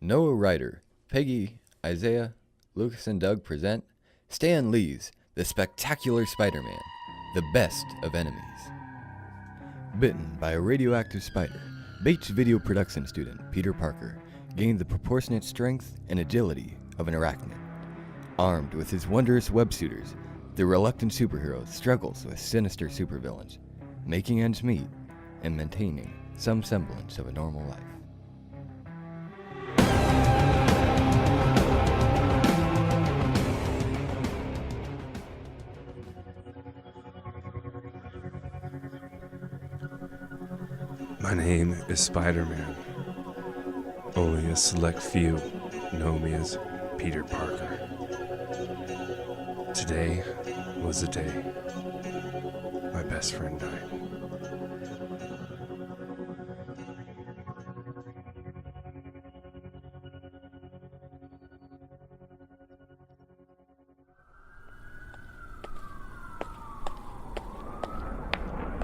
Noah Ryder, Peggy, Isaiah, Lucas, and Doug present Stan Lee's The Spectacular Spider-Man, the best of enemies. Bitten by a radioactive spider, Bates video production student Peter Parker gained the proportionate strength and agility of an arachnid. Armed with his wondrous web-suiters, the reluctant superhero struggles with sinister supervillains, making ends meet and maintaining some semblance of a normal life. My name is Spider-Man. Only a select few know me as Peter Parker. Today was the day my best friend died.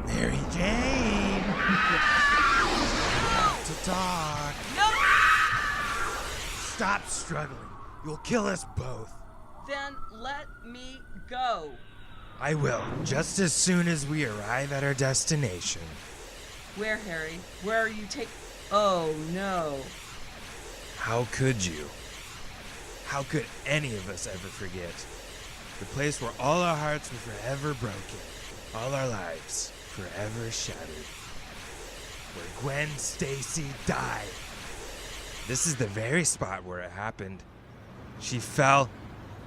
Mary Jane! To talk. No! Stop struggling. You'll kill us both. Then let me go. I will, just as soon as we arrive at our destination. Where, Harry? Where are you Oh, no. How could you? How could any of us ever forget? The place where all our hearts were forever broken. All our lives forever shattered. Where Gwen Stacy died. This is the very spot where it happened. She fell,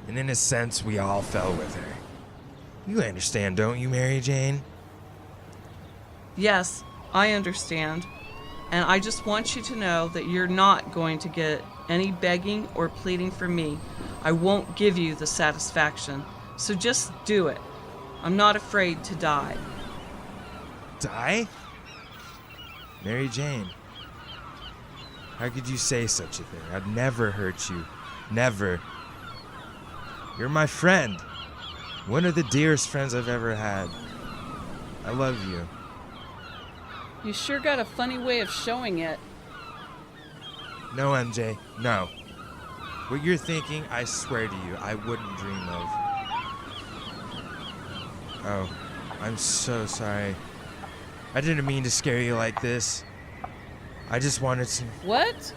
and in a sense, we all fell with her. You understand, don't you, Mary Jane? Yes, I understand. And I just want you to know that you're not going to get any begging or pleading from me. I won't give you the satisfaction. So just do it. I'm not afraid to die. Die? Mary Jane, how could you say such a thing? I'd never hurt you. Never. You're my friend. One of the dearest friends I've ever had. I love you. You sure got a funny way of showing it. No, MJ, no. What you're thinking, I swear to you, I wouldn't dream of. Oh, I'm so sorry. I didn't mean to scare you like this. I just wanted to... What?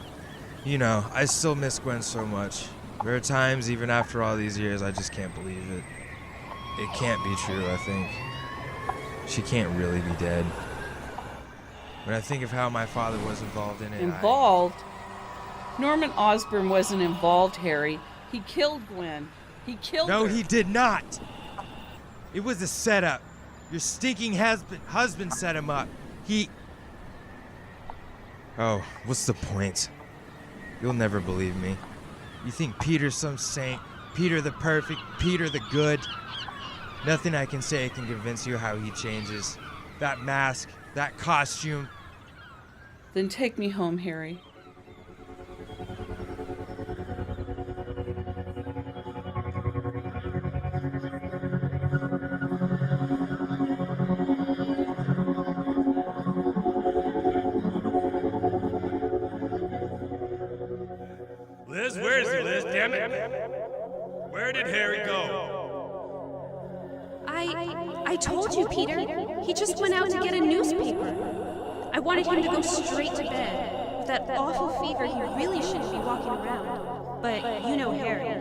You know, I still miss Gwen so much. There are times, even after all these years, I just can't believe it. It can't be true, I think. She can't really be dead. When I think of how my father was involved in it, Involved? Norman Osborn wasn't involved, Harry. He killed Gwen. He killed her. No, he did not! It was a setup. Your stinking husband set him up. Oh, what's the point? You'll never believe me. You think Peter's some saint, Peter the perfect, Peter the good. Nothing I can say can convince you how he changes. That mask, that costume. Then take me home, Harry. Liz, where is he, Liz? Damn it. Where did Harry go? I told you, Peter. He just went out to get a newspaper. I wanted him to go straight to bed. With that awful fever, he really shouldn't be walking around. But you know Harry.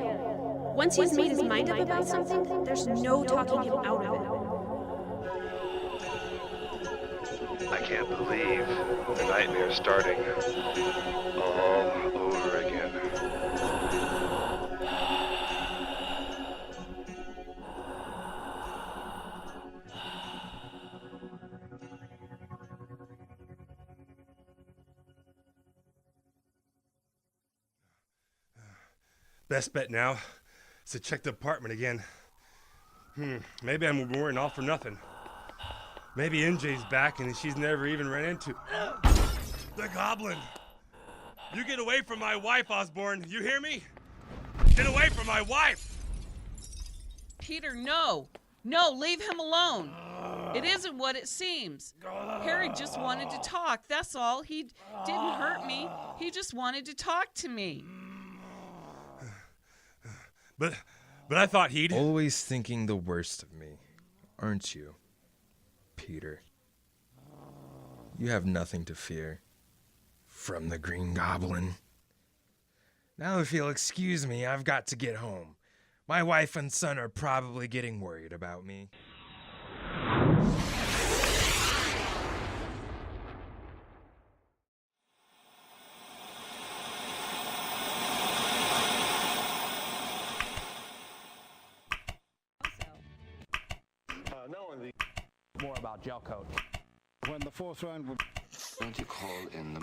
Once he's made his mind up about something, there's no talking him out of it. I can't believe the nightmare's starting all over again. Best bet now is to check the apartment again. Maybe I'm worrying all for nothing. Maybe MJ's back and she's never even ran into... The Goblin! You get away from my wife, Osborn. You hear me? Get away from my wife! Peter, no. No, leave him alone. It isn't what it seems. Harry just wanted to talk, that's all. He didn't hurt me. He just wanted to talk to me. But I thought he'd... Always thinking the worst of me, aren't you, Peter? You have nothing to fear from the Green Goblin. Now, if you'll excuse me, I've got to get home. My wife and son are probably getting worried about me. More about gel coat. When the fourth round would... Don't you call in the...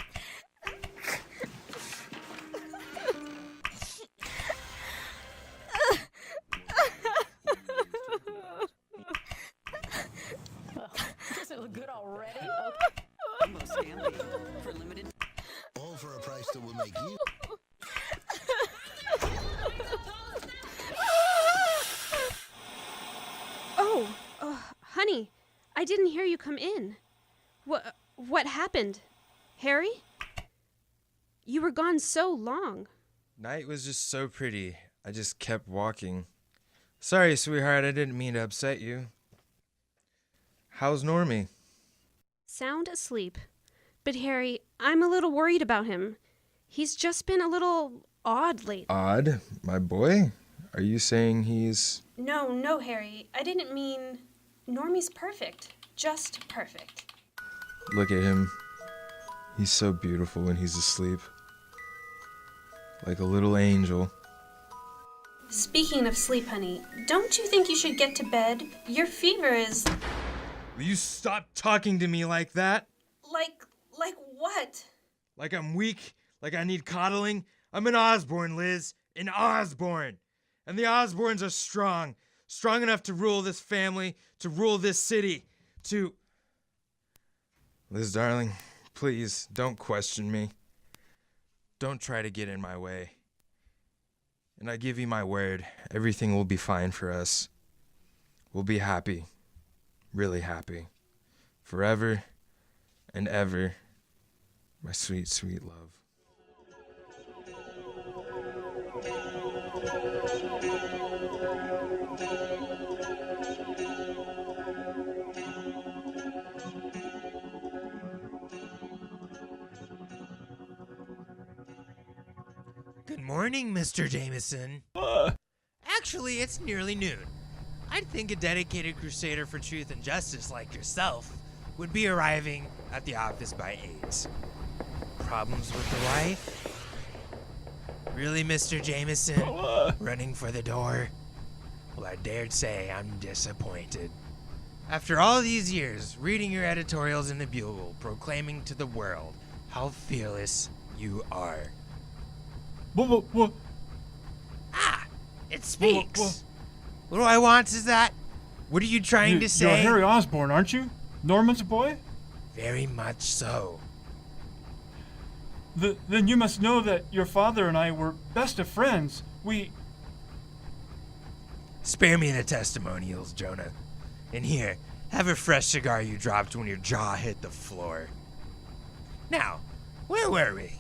Does it look good already? Most family for limited. All for a price that will make you... Honey, I didn't hear you come in. What happened? Harry? You were gone so long. Night was just so pretty. I just kept walking. Sorry, sweetheart, I didn't mean to upset you. How's Normie? Sound asleep. But Harry, I'm a little worried about him. He's just been a little odd lately. Odd? My boy? Are you saying he's... No, Harry. I didn't mean... Normie's perfect. Just perfect. Look at him. He's so beautiful when he's asleep. Like a little angel. Speaking of sleep, honey, don't you think you should get to bed? Your fever is... Will you stop talking to me like that? Like what? Like I'm weak? Like I need coddling? I'm an Osborn, Liz. An Osborn. And the Osborns are strong. Strong enough to rule this family, to rule this city, to... Liz, darling, please, don't question me. Don't try to get in my way. And I give you my word, everything will be fine for us. We'll be happy. Really happy. Forever and ever. My sweet, sweet love. Good morning, Mr. Jameson. Actually, it's nearly noon. I'd think a dedicated crusader for truth and justice like yourself would be arriving at the office by 8. Problems with the wife? Really, Mr. Jameson? Running for the door? Well, I dared say I'm disappointed. After all these years, reading your editorials in the Bugle, proclaiming to the world how fearless you are. What? Ah, it speaks. What do I want is that? What are you trying to say? You're Harry Osborn, aren't you? Norman's boy? Very much so. Then you must know that your father and I were best of friends. Spare me the testimonials, Jonah. And here, have a fresh cigar you dropped when your jaw hit the floor. Now, where were we?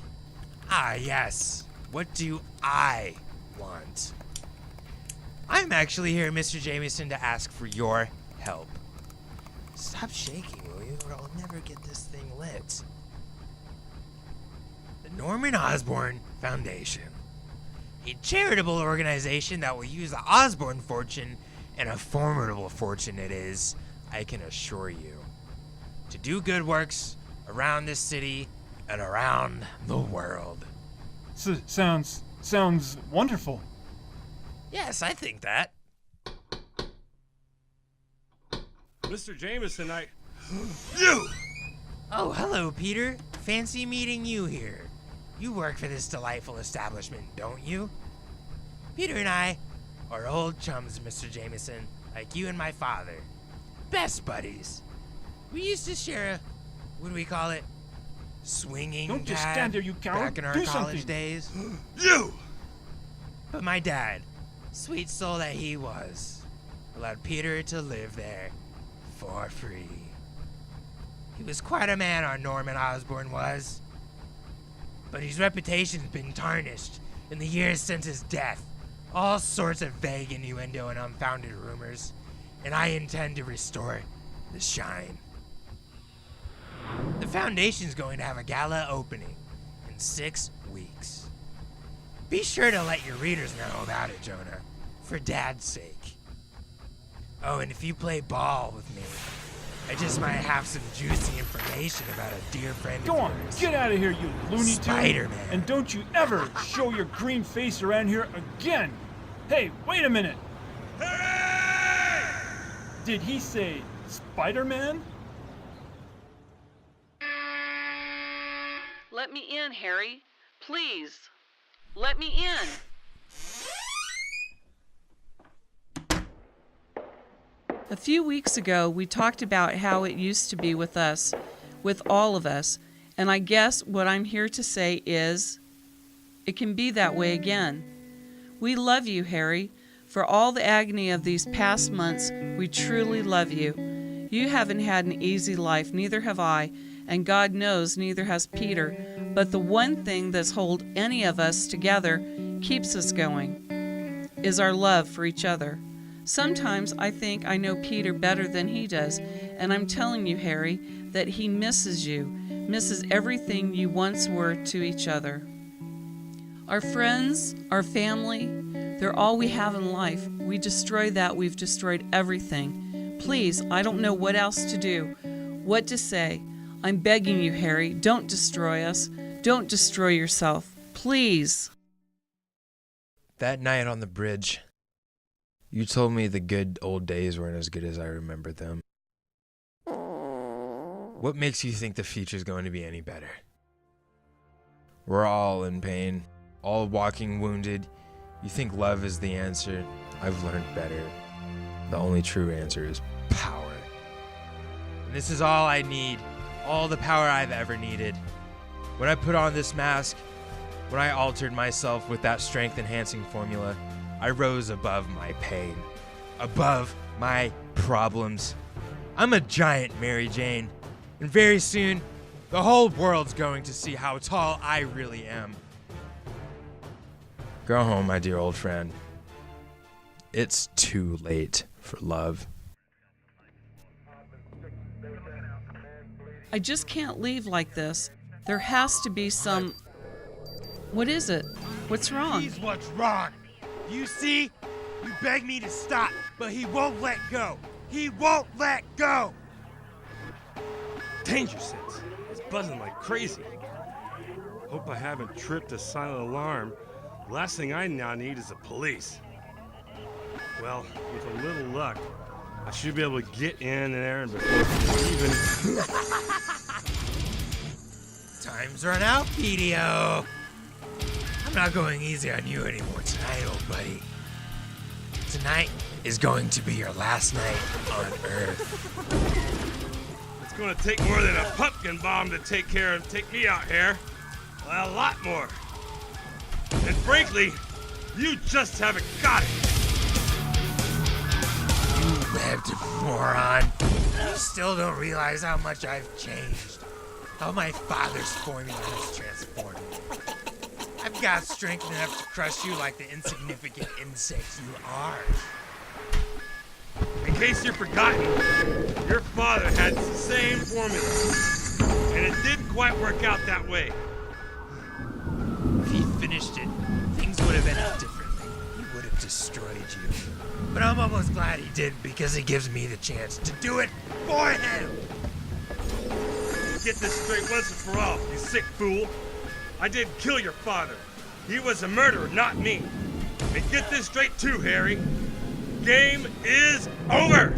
Ah, yes. What do I want? I'm actually here, Mr. Jameson, to ask for your help. Stop shaking, will you, or I'll never get this thing lit. The Norman Osborn Foundation. A charitable organization that will use the Osborn fortune, and a formidable fortune it is, I can assure you, to do good works around this city and around the world. Sounds wonderful. Yes, I think that. Mr. Jameson, You! Oh, hello, Peter. Fancy meeting you here. You work for this delightful establishment, don't you? Peter and I are old chums, Mr. Jameson, like you and my father. Best buddies. We used to share a, what do we call it? Swinging Don't just pad stand there, you coward. back in our Do college something. days. You! But my dad, sweet soul that he was, allowed Peter to live there for free. He was quite a man, our Norman Osborn was. but his reputation's been tarnished in the years since his death. All sorts of vague innuendo and unfounded rumors, and I intend to restore the shine. The Foundation's going to have a gala opening in 6 weeks. Be sure to let your readers know about it, Jonah, for Dad's sake. Oh, and if you play ball with me, I just might have some juicy information about a dear friend Go of on, yours. get out of here, you Looney Tune. Spider-Man. And don't you ever show your green face around here again. Hey, wait a minute. Did he say Spider-Man? Let me in, Harry. Please. Let me in. A few weeks ago, we talked about how it used to be with us, with all of us, and I guess what I'm here to say is, it can be that way again. We love you, Harry. For all the agony of these past months, we truly love you. You haven't had an easy life, neither have I, and God knows neither has Peter, but the one thing that's held any of us together, keeps us going, is our love for each other. Sometimes I think I know Peter better than he does, and I'm telling you, Harry, that he misses you, misses everything you once were to each other. Our friends, our family, they're all we have in life. We destroy that, we've destroyed everything. Please, I don't know what else to do, what to say. I'm begging you, Harry, don't destroy us. Don't destroy yourself. Please. That night on the bridge, you told me the good old days weren't as good as I remembered them. What makes you think the future's going to be any better? We're all in pain, all walking wounded. You think love is the answer? I've learned better. The only true answer is power. And this is all I need, all the power I've ever needed. When I put on this mask, when I altered myself with that strength-enhancing formula, I rose above my pain, above my problems. I'm a giant, Mary Jane, and very soon, the whole world's going to see how tall I really am. Go home, my dear old friend. It's too late for love. I just can't leave like this. There has to be some... What is it? What's wrong? He's what's wrong. You see? You beg me to stop, but he won't let go. He won't let go. Danger sense. It's buzzing like crazy. Hope I haven't tripped a silent alarm. The last thing I now need is the police. Well, with a little luck, I should be able to get in there and before even... Time's run out, Petio. I'm not going easy on you anymore tonight, old buddy. Tonight is going to be your last night on Earth. It's going to take more than a pumpkin bomb to take me out here. A lot more. And frankly, you just haven't got it. You webbed moron. You still don't realize how much I've changed. How my father's formula has transformed me. I've got strength enough to crush you like the insignificant insects you are. In case you've forgotten, your father had the same formula, and it didn't quite work out that way. If he finished it, things would have ended differently. He would have destroyed you. But I'm almost glad he didn't because it gives me the chance to do it for him. Get this straight once and for all, you sick fool. I didn't kill your father. He was a murderer, not me. And get this straight too, Harry. Game is over.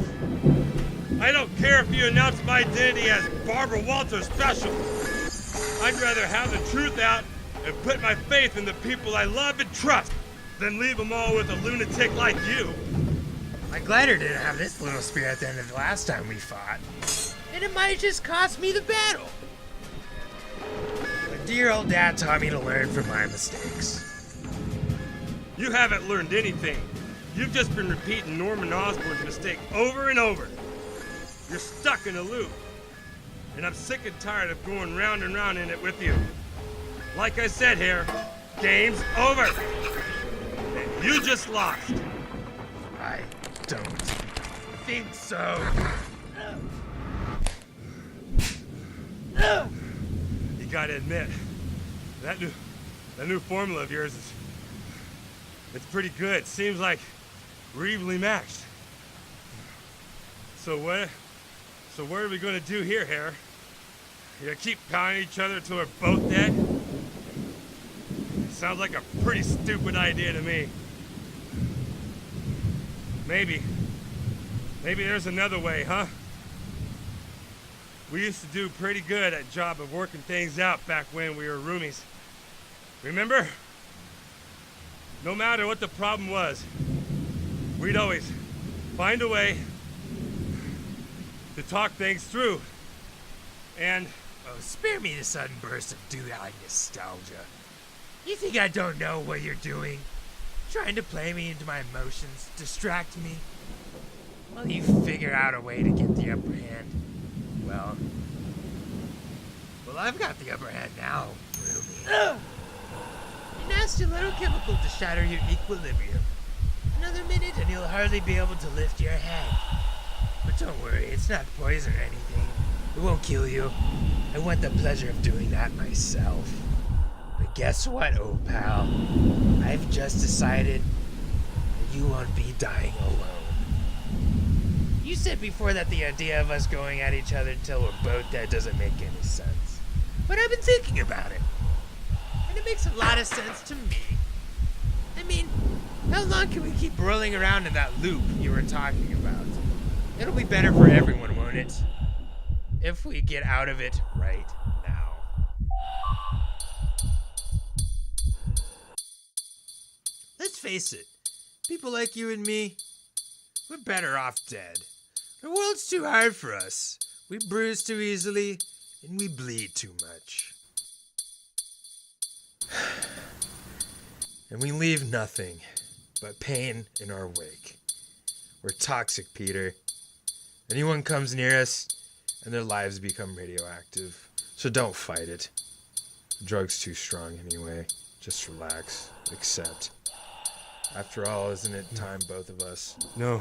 I don't care if you announce my identity as Barbara Walters Special. I'd rather have the truth out and put my faith in the people I love and trust than leave them all with a lunatic like you. My glider didn't have this little spear at the end of the last time we fought. And it might just cost me the battle. My dear old dad taught me to learn from my mistakes. You haven't learned anything. You've just been repeating Norman Osborn's mistake over and over. You're stuck in a loop. And I'm sick and tired of going round and round in it with you. Like I said here, game's over. And you just lost. I don't think so. You gotta admit, that new formula of yours it's pretty good. Seems like we're evenly matched. So what are we gonna do here, Hare? You gonna keep pounding each other till we're both dead? Sounds like a pretty stupid idea to me. Maybe there's another way, huh? We used to do pretty good at job of working things out back when we were roomies. Remember? No matter what the problem was, we'd always find a way to talk things through. And oh, spare me the sudden burst of dude-eyed nostalgia. You think I don't know what you're doing? Trying to play me into my emotions, distract me? Well, you figure out a way to get the upper hand. Well, I've got the upper hand now, Ruby. A nasty little chemical to shatter your equilibrium. Another minute and you'll hardly be able to lift your head. But don't worry, it's not poison or anything. It won't kill you. I want the pleasure of doing that myself. But guess what, old pal? I've just decided that you won't be dying alone. You said before that the idea of us going at each other until we're both dead doesn't make any sense. But I've been thinking about it. And it makes a lot of sense to me. I mean, how long can we keep rolling around in that loop you were talking about? It'll be better for everyone, won't it? If we get out of it right now. Let's face it, people like you and me, we're better off dead. The world's too hard for us. We bruise too easily, and we bleed too much. And we leave nothing but pain in our wake. We're toxic, Peter. Anyone comes near us, and their lives become radioactive. So don't fight it. The drug's too strong anyway. Just relax. Accept. After all, isn't it time both of us? no.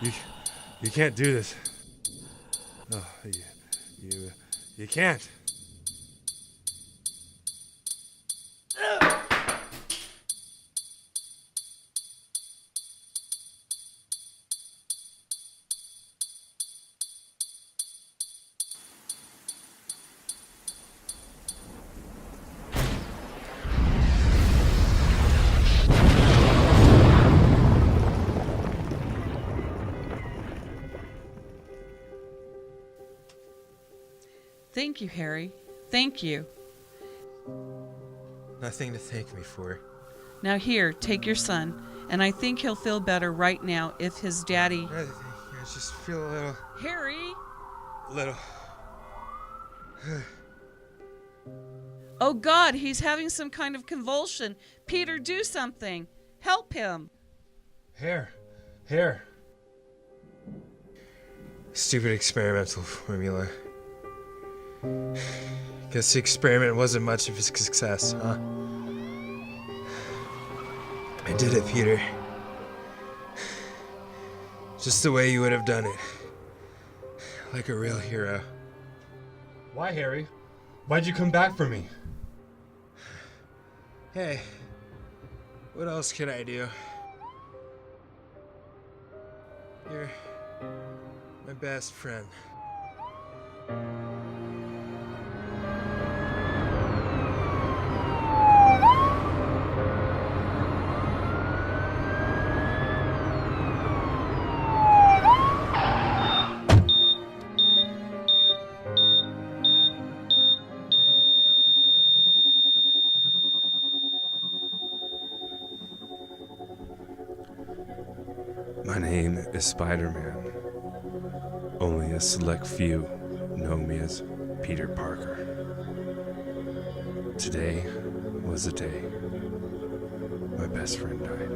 You can't do this. Oh, you can't. Thank you, Harry. Thank you. Nothing to thank me for. Now here, take your son, and I think he'll feel better right now if his daddy... I just feel a little... Harry! Little... Oh God, he's having some kind of convulsion. Peter, do something. Help him. Hare. Stupid experimental formula. Guess the experiment wasn't much of a success, huh? I did it, Peter. Just the way you would have done it. Like a real hero. Why, Harry? Why'd you come back for me? Hey, what else could I do? You're my best friend. My name is Spider-Man. Only a select few know me as Peter Parker. Today was the day my best friend died.